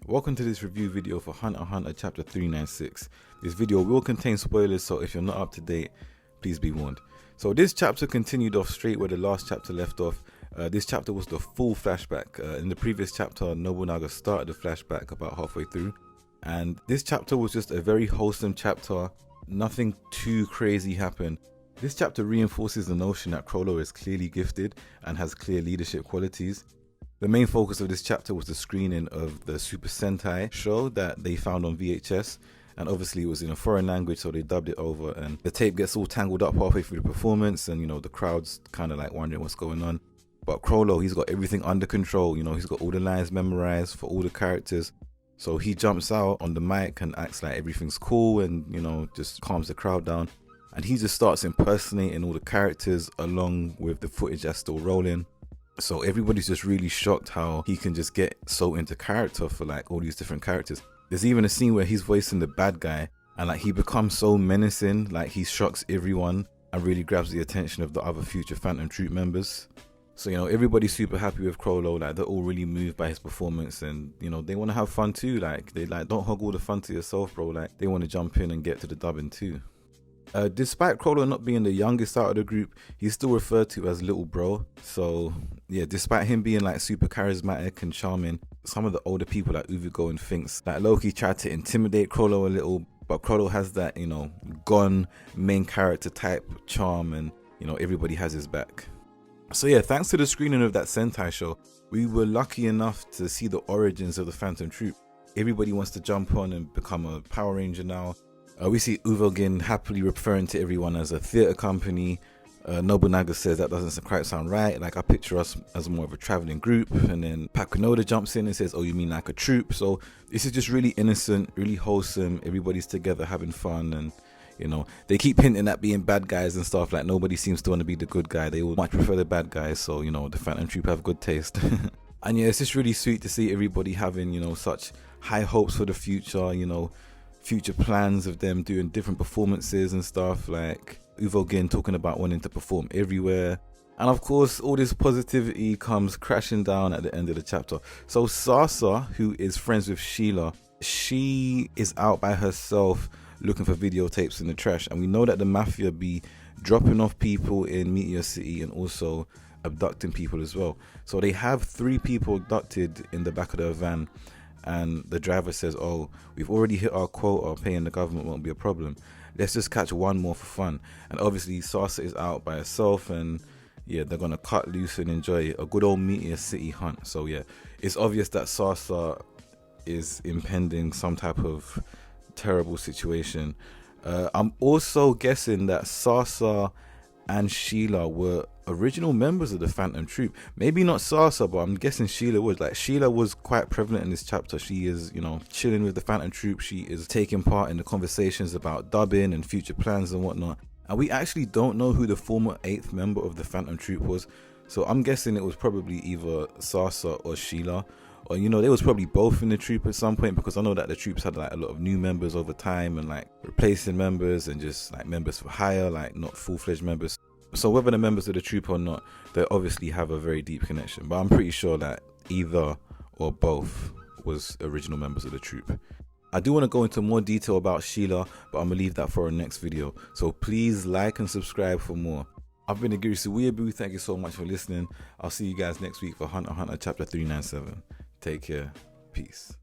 Welcome to this review video for Hunter x Hunter chapter 396. This video will contain spoilers, so if you're not up to date, please be warned. So this chapter continued off straight where the last chapter left off. This chapter was the full flashback. In the previous chapter, Nobunaga started the flashback about halfway through, and this chapter was just a very wholesome chapter. Nothing too crazy happened. This chapter reinforces the notion that Chrollo is clearly gifted and has clear leadership qualities. The main focus of this chapter was the screening of the Super Sentai show that they found on VHS, and obviously it was in a foreign language, so they dubbed it over, and the tape gets all tangled up halfway through the performance, and the crowd's kind of like wondering what's going on. But Chrollo, he's got everything under control. He's got all the lines memorized for all the characters, so he jumps out on the mic and acts like everything's cool and just calms the crowd down, and he just starts impersonating all the characters along with the footage that's still rolling. So everybody's just really shocked how he can just get so into character for like all these different characters. There's even a scene where he's voicing the bad guy and like he becomes so menacing, like he shocks everyone and really grabs the attention of the other future Phantom Troop members. So everybody's super happy with Chrollo, like they're all really moved by his performance, and they want to have fun too. Like they don't hog all the fun to yourself, bro. Like they want to jump in and get to the dubbing too. Despite Chrollo not being the youngest out of the group, he's still referred to as little bro. So yeah, despite him being like super charismatic and charming, some of the older people like Uvigo and thinks that Loki tried to intimidate Chrollo a little, but Chrollo has that gone main character type charm, and everybody has his back. So yeah, thanks to the screening of that Sentai show, we were lucky enough to see the origins of the Phantom Troop. Everybody wants to jump on and become a Power Ranger now. We see Uvogin happily referring to everyone as a theatre company. Nobunaga says that doesn't quite sound right. Like I picture us as more of a traveling group. And then Pakunoda jumps in and says, "Oh, you mean like a troop?" So this is just really innocent, really wholesome. Everybody's together having fun, and they keep hinting at being bad guys and stuff. Like nobody seems to want to be the good guy. They would much prefer the bad guys. So the Phantom Troop have good taste. And yeah, it's just really sweet to see everybody having such high hopes for the future. Future plans of them doing different performances and stuff, like Uvogin talking about wanting to perform everywhere. And of course, all this positivity comes crashing down at the end of the chapter. So Sasa, who is friends with Sheila, she is out by herself looking for videotapes in the trash, and we know that the mafia be dropping off people in Meteor City and also abducting people as well. So they have 3 people abducted in the back of their van, and the driver says, "Oh, we've already hit our quota, paying the government won't be a problem. Let's just catch one more for fun." And obviously Sasa is out by herself, and yeah, they're gonna cut loose and enjoy a good old Meteor City hunt. So yeah, it's obvious that Sasa is impending some type of terrible situation. I'm also guessing that Sasa and Sheila were original members of the Phantom Troop. Maybe not Sasa, but I'm guessing Sheila was. Like Sheila was quite prevalent in this chapter. She is, chilling with the Phantom Troop. She is taking part in the conversations about dubbing and future plans and whatnot. And we actually don't know who the former 8th member of the Phantom Troop was. So I'm guessing it was probably either Sasa or Sheila. Or they was probably both in the troop at some point, because I know that the troops had like a lot of new members over time and like replacing members and just like members for hire, like not full-fledged members. So whether the members of the troop or not, they obviously have a very deep connection, but I'm pretty sure that either or both was original members of the troop. I do want to go into more detail about Sheila, but I'm gonna leave that for our next video. So please like and subscribe for more. I've been Agirisu Weeaboo. Thank you so much for listening. I'll see you guys next week for Hunter x Hunter chapter 397. Take care. Peace.